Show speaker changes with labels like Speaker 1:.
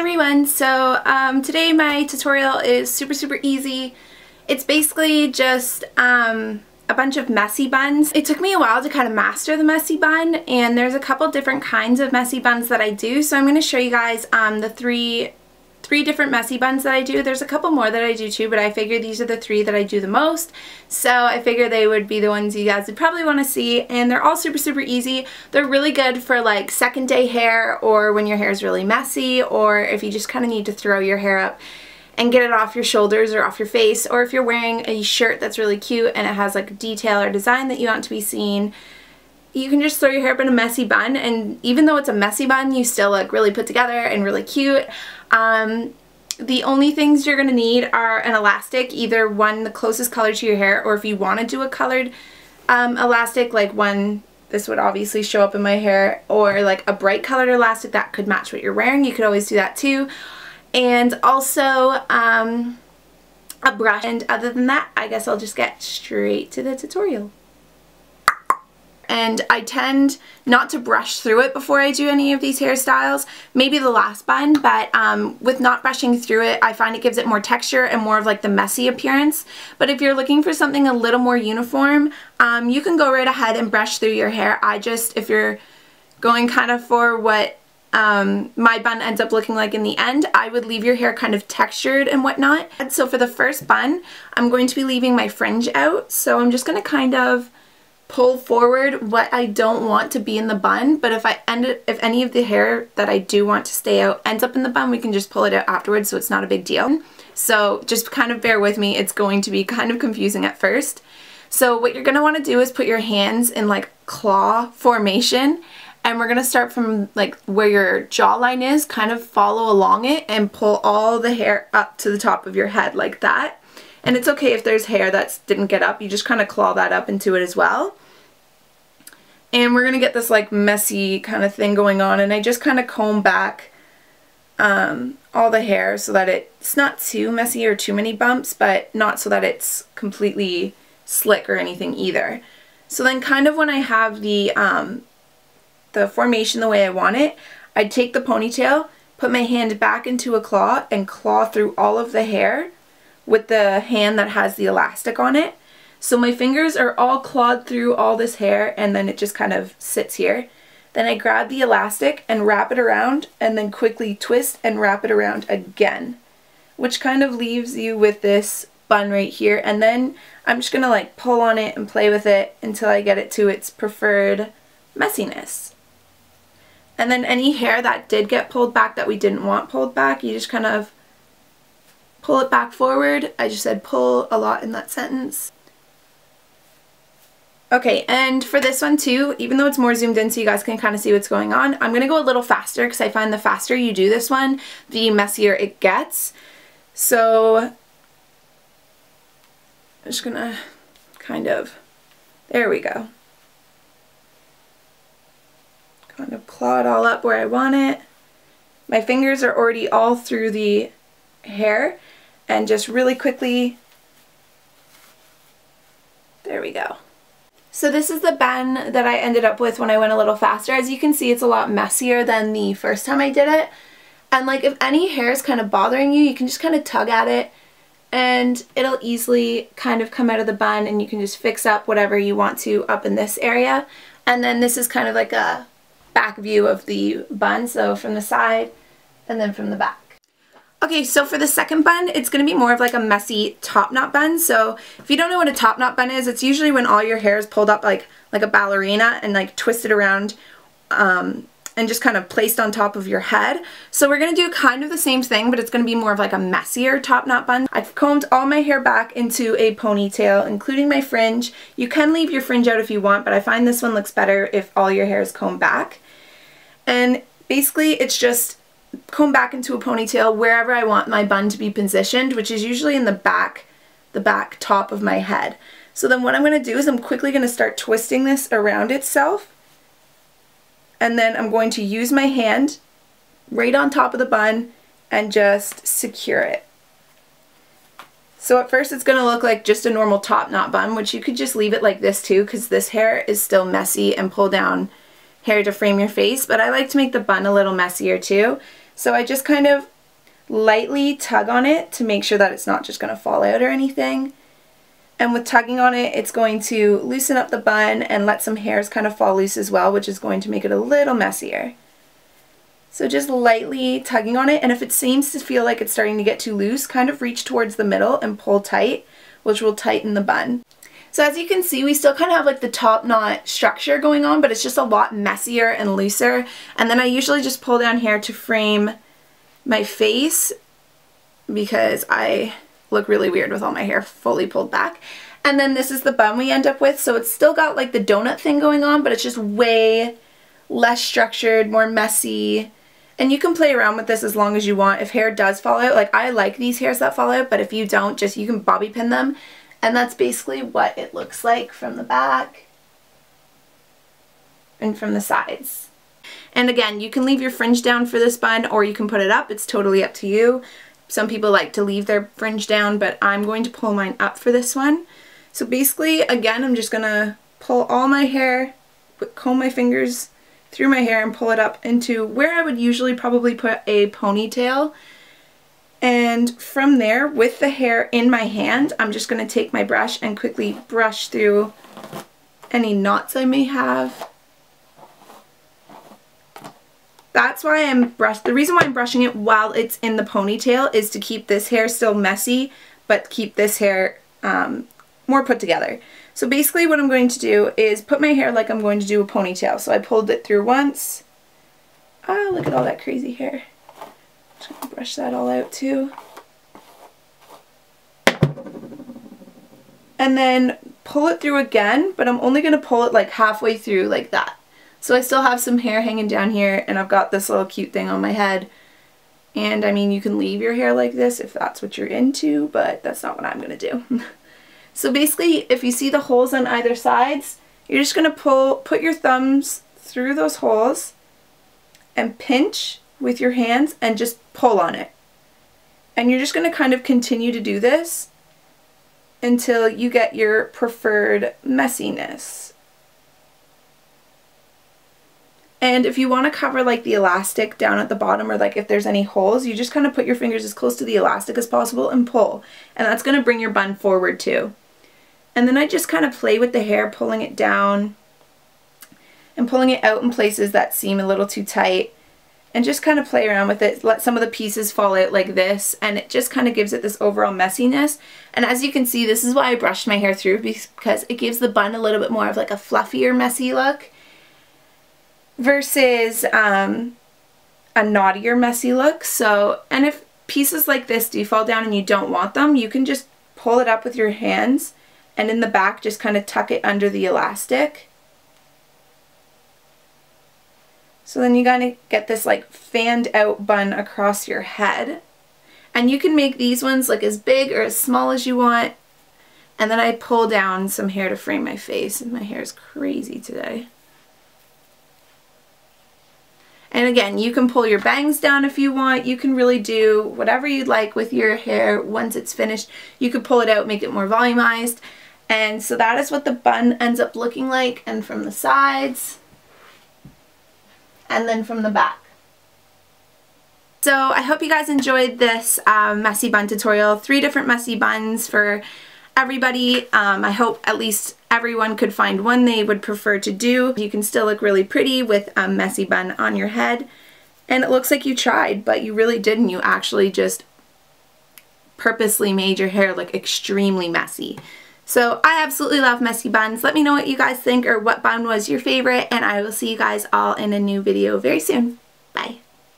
Speaker 1: everyone, so today my tutorial is super easy. It's basically just a bunch of messy buns. It took me a while to kind of master the messy bun, and there's a couple different kinds of messy buns that I do, so I'm going to show you guys the three different messy buns that I do. There's a couple more that I do too, but I figure these are the three that I do the most, so I figure they would be the ones you guys would probably want to see, and they're all super easy. They're really good for like second day hair, or when your hair is really messy, or if you just kind of need to throw your hair up and get it off your shoulders or off your face, or if you're wearing a shirt that's really cute and it has like a detail or design that you want to be seen. You can just throw your hair up in a messy bun, and even though it's a messy bun, you still look really put together and really cute. The only things you're going to need are an elastic, either one the closest color to your hair, or if you want to do a colored elastic, like one, this would obviously show up in my hair, or like a bright colored elastic that could match what you're wearing, you could always do that too. And also a brush, and other than that, I guess I'll just get straight to the tutorial. And I tend not to brush through it before I do any of these hairstyles. Maybe the last bun, but with not brushing through it, I find it gives it more texture and more of like the messy appearance. But if you're looking for something a little more uniform, you can go right ahead and brush through your hair. If you're going kind of for what my bun ends up looking like in the end, I would leave your hair kind of textured and whatnot. And so for the first bun, I'm going to be leaving my fringe out. So I'm just going to kind of pull forward what I don't want to be in the bun, but if any of the hair that I do want to stay out ends up in the bun, we can just pull it out afterwards, so it's not a big deal. So just kind of bear with me, it's going to be kind of confusing at first. So what you're going to want to do is put your hands in like claw formation, and we're going to start from like where your jawline is, kind of follow along it and pull all the hair up to the top of your head like that. And it's okay if there's hair that didn't get up, you just kind of claw that up into it as well. And we're going to get this like messy kind of thing going on, and I just kind of comb back all the hair so that it's not too messy or too many bumps, but not so that it's completely slick or anything either. So then kind of when I have the formation the way I want it, I take the ponytail, put my hand back into a claw, and claw through all of the hair with the hand that has the elastic on it. So my fingers are all clawed through all this hair, and then it just kind of sits here. Then I grab the elastic and wrap it around, and then quickly twist and wrap it around again, which kind of leaves you with this bun right here. And then I'm just gonna like pull on it and play with it until I get it to its preferred messiness. And then any hair that did get pulled back that we didn't want pulled back, you just kind of pull it back forward. I just said pull a lot in that sentence. Okay, and for this one too, even though it's more zoomed in so you guys can kind of see what's going on, I'm going to go a little faster because I find the faster you do this one, the messier it gets. So I'm just going to kind of, there we go. Kind of claw it all up where I want it. My fingers are already all through the hair, and just really quickly, there we go. So this is the bun that I ended up with when I went a little faster. As you can see, it's a lot messier than the first time I did it. And like if any hair is kind of bothering you, you can just kind of tug at it and it'll easily kind of come out of the bun, and you can just fix up whatever you want to up in this area. And then this is kind of like a back view of the bun, so from the side and then from the back. Okay, so for the second bun, it's going to be more of like a messy top knot bun. So if you don't know what a top knot bun is, it's usually when all your hair is pulled up like a ballerina and like twisted around and just kind of placed on top of your head. So we're going to do kind of the same thing, but it's going to be more of like a messier top knot bun. I've combed all my hair back into a ponytail, including my fringe. You can leave your fringe out if you want, but I find this one looks better if all your hair is combed back. And basically it's just comb back into a ponytail wherever I want my bun to be positioned, which is usually in the back top of my head. So then what I'm going to do is I'm quickly going to start twisting this around itself, and then I'm going to use my hand right on top of the bun and just secure it. So at first it's going to look like just a normal top knot bun, which you could just leave it like this too, because this hair is still messy and pull down hair to frame your face, but I like to make the bun a little messier too. So I just kind of lightly tug on it to make sure that it's not just going to fall out or anything. And with tugging on it, it's going to loosen up the bun and let some hairs kind of fall loose as well, which is going to make it a little messier. So just lightly tugging on it, and if it seems to feel like it's starting to get too loose, kind of reach towards the middle and pull tight, which will tighten the bun. So as you can see, we still kind of have like the top knot structure going on, but it's just a lot messier and looser. And then I usually just pull down here to frame my face because I look really weird with all my hair fully pulled back. And then this is the bun we end up with. So it's still got like the donut thing going on, but it's just way less structured, more messy. And you can play around with this as long as you want. If hair does fall out, like I like these hairs that fall out, but if you don't, just you can bobby pin them. And that's basically what it looks like from the back and from the sides. And again, you can leave your fringe down for this bun or you can put it up. It's totally up to you. Some people like to leave their fringe down, but I'm going to pull mine up for this one. So basically, again, I'm just going to pull all my hair, comb my fingers through my hair and pull it up into where I would usually probably put a ponytail. And from there, with the hair in my hand, I'm just going to take my brush and quickly brush through any knots I may have. That's why the reason why I'm brushing it while it's in the ponytail is to keep this hair still messy, but keep this hair more put together. So basically what I'm going to do is put my hair like I'm going to do a ponytail. So I pulled it through once. Ah, look at all that crazy hair. Just gonna brush that all out too. And then pull it through again, but I'm only going to pull it like halfway through like that. So I still have some hair hanging down here and I've got this little cute thing on my head. And I mean, you can leave your hair like this if that's what you're into, but that's not what I'm going to do. So basically, if you see the holes on either sides, you're just going to put your thumbs through those holes and pinch with your hands and just pull on it. And you're just going to kind of continue to do this until you get your preferred messiness. And if you want to cover like the elastic down at the bottom or like if there's any holes, you just kind of put your fingers as close to the elastic as possible and pull. And that's going to bring your bun forward too. And then I just kind of play with the hair, pulling it down and pulling it out in places that seem a little too tight. And just kind of play around with it, let some of the pieces fall out like this, and it just kind of gives it this overall messiness. And as you can see, this is why I brushed my hair through, because it gives the bun a little bit more of like a fluffier, messy look versus a knottier, messy look. So, and if pieces like this do fall down and you don't want them, you can just pull it up with your hands and in the back just kind of tuck it under the elastic. So then you kind of get this like fanned out bun across your head. And you can make these ones like as big or as small as you want. And then I pull down some hair to frame my face, and my hair is crazy today. And again, you can pull your bangs down if you want. You can really do whatever you'd like with your hair once it's finished. You could pull it out, make it more volumized. And so that is what the bun ends up looking like, and from the sides. And then from the back. So I hope you guys enjoyed this messy bun tutorial. 3 different messy buns for everybody. I hope at least everyone could find one they would prefer to do. You can still look really pretty with a messy bun on your head. And it looks like you tried, but you really didn't. You actually just purposely made your hair look extremely messy. So I absolutely love messy buns. Let me know what you guys think or what bun was your favorite, and I will see you guys all in a new video very soon.